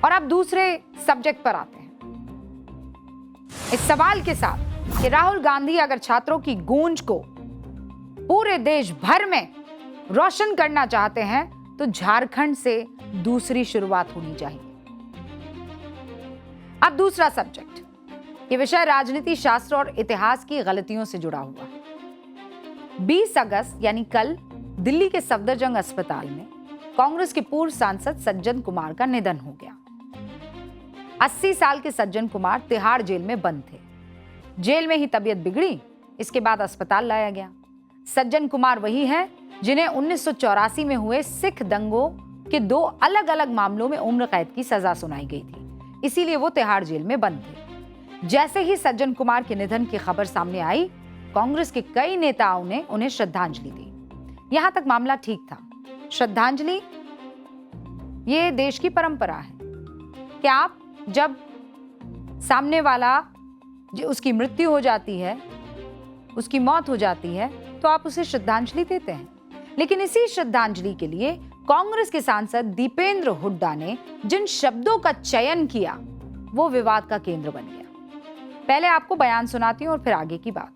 और अब दूसरे सब्जेक्ट पर आते हैं, इस सवाल के साथ कि राहुल गांधी अगर छात्रों की गूंज को पूरे देश भर में रोशन करना चाहते हैं तो झारखंड से दूसरी शुरुआत होनी चाहिए। अब दूसरा सब्जेक्ट, ये विषय राजनीति शास्त्र और इतिहास की गलतियों से जुड़ा हुआ है। 20 अगस्त यानी कल दिल्ली के सफदरजंग अस्पताल में कांग्रेस के पूर्व सांसद सज्जन कुमार का निधन हो गया। 80 साल के सज्जन कुमार तिहाड़ जेल में बंद थे। जेल में ही तबीयत बिगड़ी, इसके बाद अस्पताल लाया गया। सज्जन कुमार वही हैं जिन्हें 1984 में हुए सिख दंगों के 2 अलग अलग मामलों में उम्र कैद की सजा सुनाई गई थी, इसीलिए वो तिहाड़ जेल में बंद थे। जैसे ही सज्जन कुमार के निधन की खबर सामने आई, कांग्रेस के कई नेताओं ने उन्हें श्रद्धांजलि दी। यहां तक मामला ठीक था। श्रद्धांजलि ये देश की परंपरा है कि आप जब सामने वाला उसकी मृत्यु हो जाती है, उसकी मौत हो जाती है, तो आप उसे श्रद्धांजलि देते हैं। लेकिन इसी श्रद्धांजलि के लिए कांग्रेस के सांसद दीपेंद्र हुड्डा ने जिन शब्दों का चयन किया वो विवाद का केंद्र बन गया। पहले आपको बयान सुनाती हूं और फिर आगे की बात।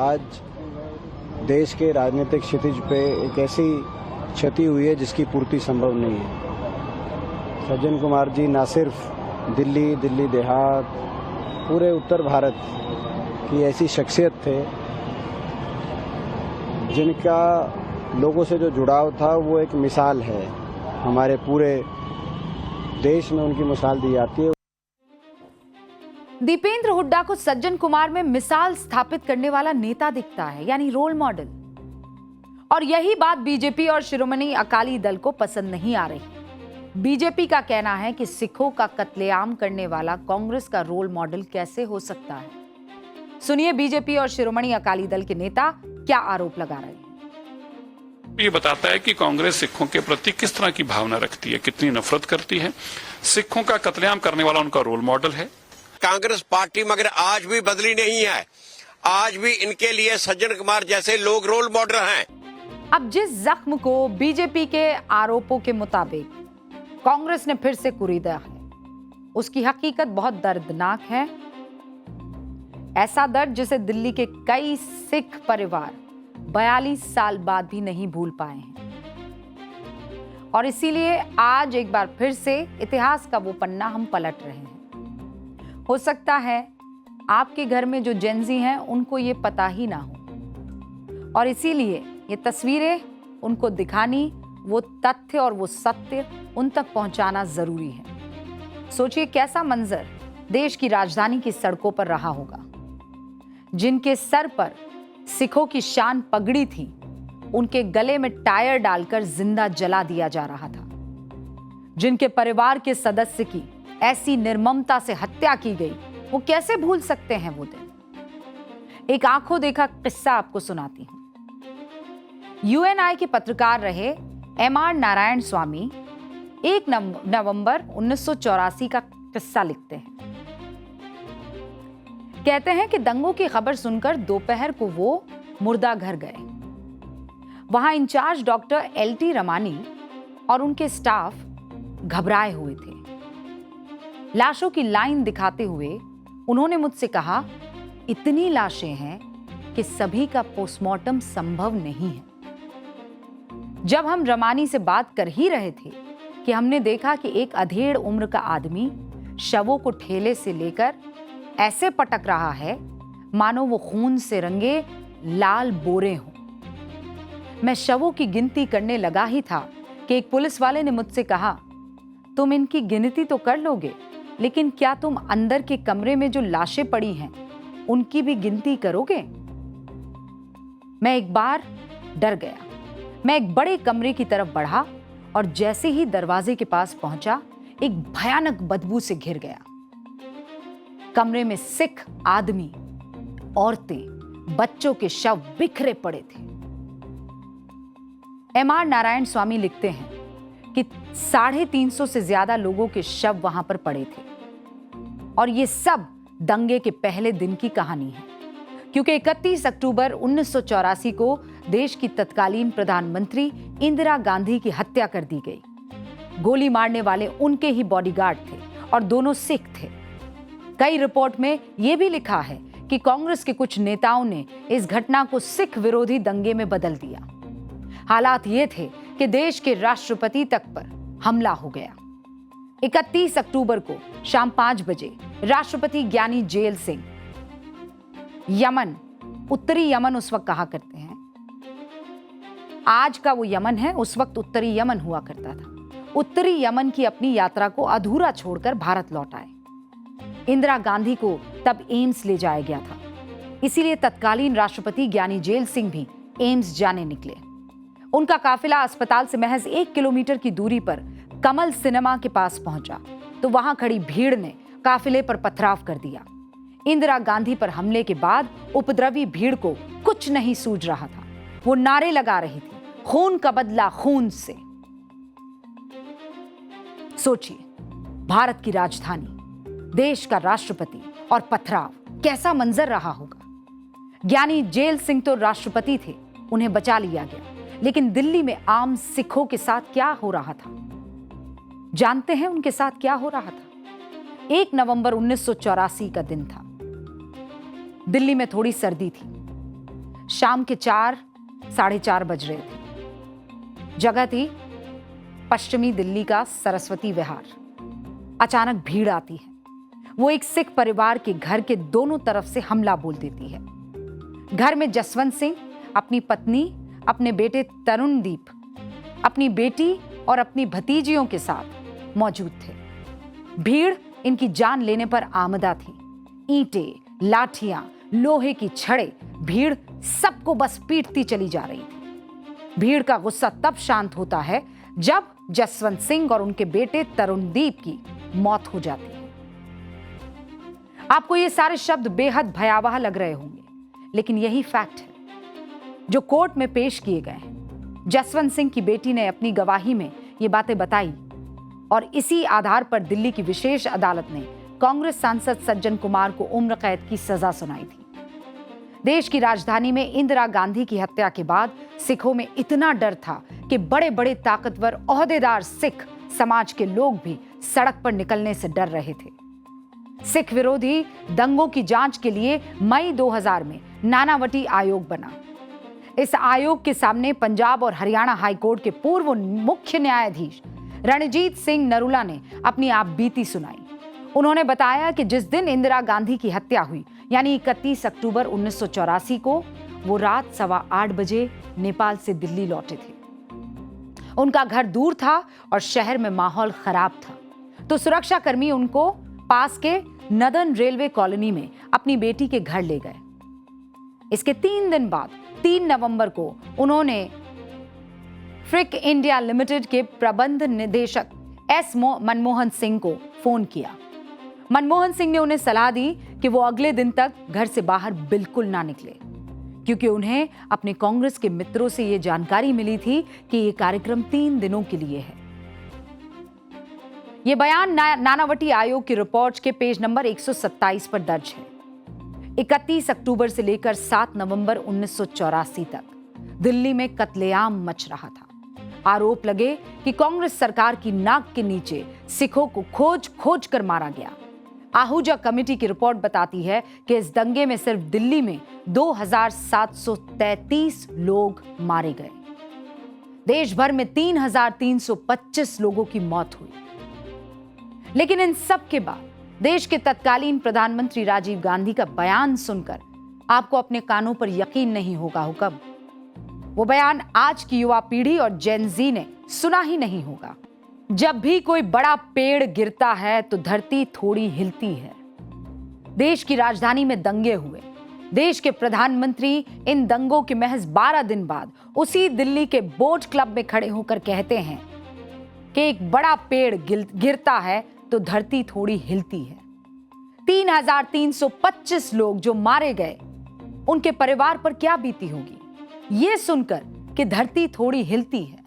आज देश के राजनीतिक क्षितिज पे एक ऐसी क्षति हुई है जिसकी पूर्ति संभव नहीं है। सज्जन कुमार जी ना सिर्फ दिल्ली देहात, पूरे उत्तर भारत की ऐसी शख्सियत थे जिनका लोगों से जो जुड़ाव था वो एक मिसाल है। हमारे पूरे देश में उनकी मिसाल दी जाती है। दीपेंद्र हुड्डा को सज्जन कुमार में मिसाल स्थापित करने वाला नेता दिखता है, यानी रोल मॉडल। और यही बात बीजेपी और शिरोमणि अकाली दल को पसंद नहीं आ रही। बीजेपी का कहना है कि सिखों का कत्लेआम करने वाला कांग्रेस का रोल मॉडल कैसे हो सकता है। सुनिए बीजेपी और शिरोमणि अकाली दल के नेता क्या आरोप लगा रहे हैं। ये बताता है कि कांग्रेस सिखों के प्रति किस तरह की भावना रखती है, कितनी नफरत करती है। सिखों का कत्लेआम करने वाला उनका रोल मॉडल है। कांग्रेस पार्टी मगर आज भी बदली नहीं है। आज भी इनके लिए सज्जन कुमार जैसे लोग रोल मॉडल हैं। अब जिस जख्म को बीजेपी के आरोपों के मुताबिक कांग्रेस ने फिर से कुरीदा है, उसकी हकीकत बहुत दर्दनाक है। ऐसा दर्द जिसे दिल्ली के कई सिख परिवार 42 साल बाद भी नहीं भूल पाए हैं। और इसीलिए आज एक बार फिर से इतिहास का वो पन्ना हम पलट रहे हैं। हो सकता है आपके घर में जो जेनजी हैं उनको ये पता ही ना हो, और इसीलिए ये तस्वीरें उनको दिखानी, वो तथ्य और वो सत्य उन तक पहुंचाना जरूरी है। सोचिए कैसा मंजर देश की राजधानी की सड़कों पर रहा होगा। जिनके सर पर सिखों की शान पगड़ी थी, उनके गले में टायर डालकर जिंदा जला दिया जा रहा था। जिनके परिवार के सदस्य की ऐसी निर्ममता से हत्या की गई, वो कैसे भूल सकते हैं वो दिन। एक आंखों देखा किस्सा आपको सुनाती हूं। यूएनआई के पत्रकार रहे एमआर नारायण स्वामी 1 नवंबर 1984 का किस्सा लिखते हैं। कहते हैं कि दंगों की खबर सुनकर दोपहर को वो मुर्दा घर गए। वहां इंचार्ज डॉक्टर एलटी रमानी और उनके स्टाफ घबराए हुए थे। लाशों की लाइन दिखाते हुए उन्होंने मुझसे कहा, इतनी लाशें हैं कि सभी का पोस्टमार्टम संभव नहीं है। जब हम रमानी से बात कर ही रहे थे कि हमने देखा कि एक अधेड़ उम्र का आदमी शवों को ठेले से लेकर ऐसे पटक रहा है मानो वो खून से रंगे लाल बोरे हों। मैं शवों की गिनती करने लगा ही था कि एक पुलिस वाले ने मुझसे कहा, तुम इनकी गिनती तो कर लोगे, लेकिन क्या तुम अंदर के कमरे में जो लाशें पड़ी हैं उनकी भी गिनती करोगे? मैं एक बार डर गया। मैं एक बड़े कमरे की तरफ बढ़ा और जैसे ही दरवाजे के पास पहुंचा, एक भयानक बदबू से घिर गया। कमरे में सिख आदमी, औरतें, बच्चों के शव बिखरे पड़े थे। एमआर नारायण स्वामी लिखते हैं कि 350 से ज्यादा लोगों के शव वहां पर पड़े थे। और ये सब दंगे के पहले दिन की कहानी है, क्योंकि 31 अक्टूबर 1984 को देश की तत्कालीन प्रधानमंत्री इंदिरा गांधी की हत्या कर दी गई। गोली मारने वाले उनके ही बॉडीगार्ड थे और दोनों सिख थे। कई रिपोर्ट में यह भी लिखा है कि कांग्रेस के कुछ नेताओं ने इस घटना को सिख विरोधी दंगे में बदल दिया। हालात ये थे कि देश के राष्ट्रपति तक पर हमला हो गया। 31 अक्टूबर को शाम 5 बजे राष्ट्रपति ज्ञानी जेल सिंह यमन, उत्तरी यमन उस वक्त कहा करते हैं, आज का वो यमन है, उस वक्त उत्तरी यमन हुआ करता था, उत्तरी यमन की अपनी यात्रा को अधूरा छोड़कर भारत लौट आए। इंदिरा गांधी को तब एम्स ले जाया गया था, इसीलिए तत्कालीन राष्ट्रपति ज्ञानी जेल सिंह भी एम्स जाने निकले। उनका काफिला अस्पताल से महज 1 किलोमीटर की दूरी पर कमल सिनेमा के पास पहुंचा तो वहां खड़ी भीड़ ने काफिले पर पथराव कर दिया। इंदिरा गांधी पर हमले के बाद उपद्रवी भीड़ को कुछ नहीं सूझ रहा था। वो नारे लगा रही थी, खून का बदला खून से। सोचिए, भारत की राजधानी, देश का राष्ट्रपति और पथराव, कैसा मंजर रहा होगा। ज्ञानी जेल सिंह तो राष्ट्रपति थे, उन्हें बचा लिया गया, लेकिन दिल्ली में आम सिखों के साथ क्या हो रहा था? जानते हैं उनके साथ क्या हो रहा था? 1 नवंबर 1984 का दिन था। दिल्ली में थोड़ी सर्दी थी। शाम के 4, 4:30 बज रहे थे। जगह थी पश्चिमी दिल्ली का सरस्वती विहार। अचानक भीड़ आती है। वो एक सिख परिवार के घर के दोनों तरफ से हमला बोल देती है। घर में जसवंत सिंह अपनी पत्नी, अपने बेटे तरुणदीप, अपनी बेटी और अपनी भतीजियों के साथ मौजूद थे। भीड़ इनकी जान लेने पर आमदा थी। ईंटें, लाठियां, लोहे की छड़ें, भीड़ सबको बस पीटती चली जा रही थी। भीड़ का गुस्सा तब शांत होता है जब जसवंत सिंह और उनके बेटे तरुणदीप की मौत हो जाती है। आपको ये सारे शब्द बेहद भयावह लग रहे होंगे, लेकिन यही फैक्ट है जो कोर्ट में पेश किए गए हैं। जसवंत सिंह की बेटी ने अपनी गवाही में ये बातें बताई और इसी आधार पर दिल्ली की विशेष अदालत ने कांग्रेस सांसद सज्जन कुमार को उम्र कैद की सजा सुनाई थी। देश की राजधानी में इंदिरा गांधी की हत्या के बाद सिखों में इतना डर था कि बड़े बड़े ताकतवर ओहदेदार सिख समाज के लोग भी सड़क पर निकलने से डर रहे थे। सिख विरोधी दंगों की जांच के लिए मई 2000 में नानावटी आयोग बना। इस आयोग के सामने पंजाब और हरियाणा हाईकोर्ट के पूर्व मुख्य न्यायाधीश रणजीत सिंह नरूला ने अपनी आपबीती सुनाई। उन्होंने बताया कि जिस दिन इंदिरा गांधी की हत्या हुई, यानी 31 अक्टूबर 1984 को, वो रात 8:15 बजे नेपाल से दिल्ली लौटे थे। उनका घर दूर था और शहर में माहौल खराब था, तो सुरक्षा कर्मी उनको पास के नदन रेलवे कॉलोनी में अपनी बेटी के घर ले गए। इसके 3 दिन बाद 3 नवंबर को उन्होंने फ्रिक इंडिया लिमिटेड के प्रबंध निदेशक मनमोहन सिंह को फोन किया। मनमोहन सिंह ने उन्हें सलाह दी कि वो अगले दिन तक घर से बाहर बिल्कुल ना निकले, क्योंकि उन्हें अपने कांग्रेस के मित्रों से ये जानकारी मिली थी कि ये कार्यक्रम 3 दिनों के लिए है। ये बयान नानावटी आयोग की रिपोर्ट के पेज नंबर 127 पर दर्ज है। 31 अक्टूबर से लेकर 7 नवंबर 1984 तक दिल्ली में कत्लेआम मच रहा था। आरोप लगे कि कांग्रेस सरकार की नाक के नीचे सिखों को खोज खोज कर मारा गया। आहूजा कमेटी की रिपोर्ट बताती है कि इस दंगे में सिर्फ दिल्ली में 2733 लोग मारे गए। देश भर में 3325 लोगों की मौत हुई। लेकिन इन सब के बाद देश के तत्कालीन प्रधानमंत्री राजीव गांधी का बयान सुनकर आपको अपने कानों पर यकीन नहीं होगा हो कब। वो बयान आज की युवा पीढ़ी और जेन जी ने सुना ही नहीं होगा। जब भी कोई बड़ा पेड़ गिरता है तो धरती थोड़ी हिलती है। देश की राजधानी में दंगे हुए। देश के प्रधानमंत्री इन दंगों के महज 12 दिन बाद उसी दिल्ली के बोट क्लब में खड़े होकर कहते हैं कि एक बड़ा पेड़ गिरता है तो धरती थोड़ी हिलती है। 3325 लोग जो मारे गए, उनके परिवार पर क्या बीती होगी ये सुनकर कि धरती थोड़ी हिलती है।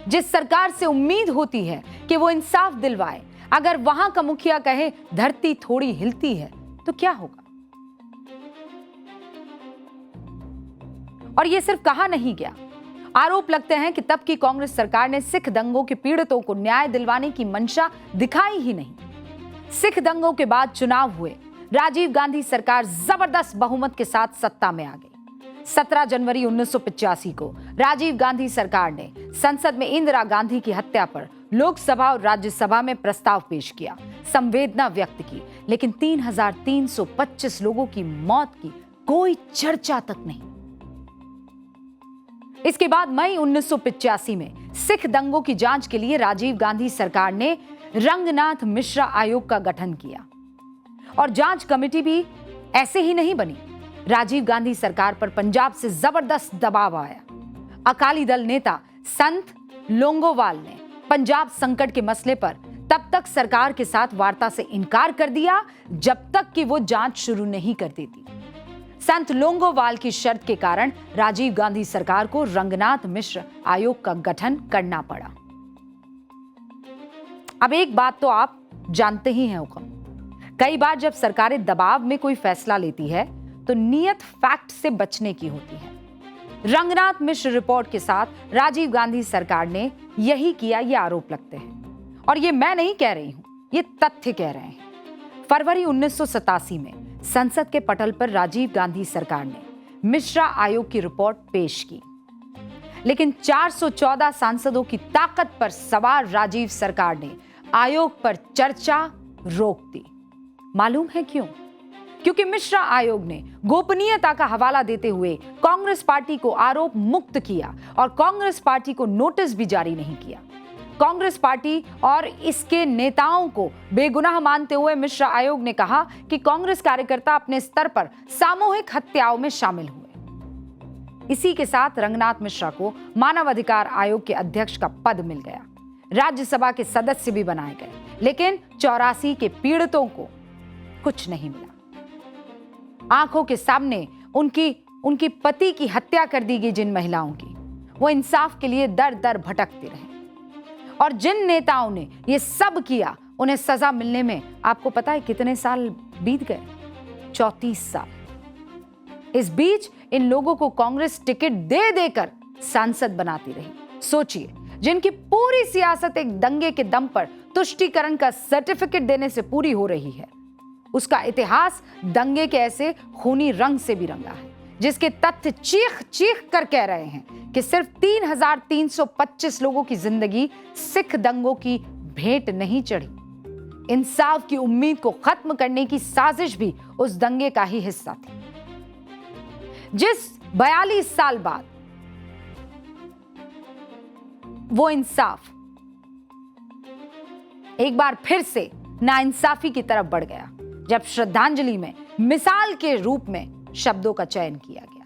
जिस सरकार से उम्मीद होती है कि वो इंसाफ दिलवाए, अगर वहां का मुखिया कहे धरती थोड़ी हिलती है तो क्या होगा। और ये सिर्फ कहा नहीं गया, आरोप लगते हैं कि तब की कांग्रेस सरकार ने सिख दंगों के पीड़ितों को न्याय दिलवाने की मंशा दिखाई ही नहीं। सिख दंगों के बाद चुनाव हुए, राजीव गांधी सरकार जबरदस्त बहुमत के साथ सत्ता में आ गई। 17 जनवरी 1985 को राजीव गांधी सरकार ने संसद में इंदिरा गांधी की हत्या पर लोकसभा और राज्यसभा में प्रस्ताव पेश किया, संवेदना व्यक्त की, लेकिन 3,325 लोगों की मौत की कोई चर्चा तक नहीं। इसके बाद मई 1985 में सिख दंगों की जांच के लिए राजीव गांधी सरकार ने रंगनाथ मिश्रा आयोग का गठन किया और जांच कमेटी भी ऐसे ही नहीं बनी। राजीव गांधी सरकार पर पंजाब से जबरदस्त दबाव आया। अकाली दल नेता संत लोंगोवाल ने पंजाब संकट के मसले पर तब तक सरकार के साथ वार्ता से इनकार कर दिया जब तक कि वो जांच शुरू नहीं कर देती। संत लोंगोवाल की शर्त के कारण राजीव गांधी सरकार को रंगनाथ मिश्र आयोग का गठन करना पड़ा। अब एक बात तो आप जानते ही हैं हुक्म, कई बार जब सरकारें दबाव में कोई फैसला लेती है तो नियत फैक्ट से बचने की होती है। रंगनाथ मिश्र रिपोर्ट के साथ राजीव गांधी सरकार ने यही किया, ये आरोप लगते हैं और ये मैं नहीं कह रही हूं, ये तथ्य कह रहे हैं। फरवरी 1987 में संसद के पटल पर राजीव गांधी सरकार ने मिश्रा आयोग की रिपोर्ट पेश की, लेकिन 414 सांसदों की ताकत पर सवार राजीव सरकार ने आयोग पर चर्चा रोक दी। मालूम है क्यों? क्योंकि मिश्रा आयोग ने गोपनीयता का हवाला देते हुए कांग्रेस पार्टी को आरोप मुक्त किया और कांग्रेस पार्टी को नोटिस भी जारी नहीं किया। कांग्रेस पार्टी और इसके नेताओं को बेगुनाह मानते हुए मिश्रा आयोग ने कहा कि कांग्रेस कार्यकर्ता अपने स्तर पर सामूहिक हत्याओं में शामिल हुए। इसी के साथ रंगनाथ मिश्रा को मानव अधिकार आयोग के अध्यक्ष का पद मिल गया, राज्यसभा के सदस्य भी बनाए गए, लेकिन 84 के पीड़ितों को कुछ नहीं मिला। आंखों के सामने उनकी पति की हत्या कर दी गई जिन महिलाओं की, वो इंसाफ के लिए दर दर भटकते रहे और जिन नेताओं ने ये सब किया उन्हें सजा मिलने में आपको पता है कितने साल बीत गए? 34 साल। इस बीच इन लोगों को कांग्रेस टिकट दे देकर सांसद बनाती रही। सोचिए, जिनकी पूरी सियासत एक दंगे के दम पर तुष्टीकरण का सर्टिफिकेट देने से पूरी हो रही है, उसका इतिहास दंगे के ऐसे खूनी रंग से भी रंगा है, जिसके तथ्य चीख चीख कर कह रहे हैं कि सिर्फ 3,325 लोगों की जिंदगी सिख दंगों की भेंट नहीं चढ़ी। इंसाफ की उम्मीद को खत्म करने की साजिश भी उस दंगे का ही हिस्सा थी। जिस 42 साल बाद वो इंसाफ एक बार फिर से नाइंसाफी की तरफ बढ़ गया, जब श्रद्धांजलि में मिसाल के रूप में शब्दों का चयन किया गया।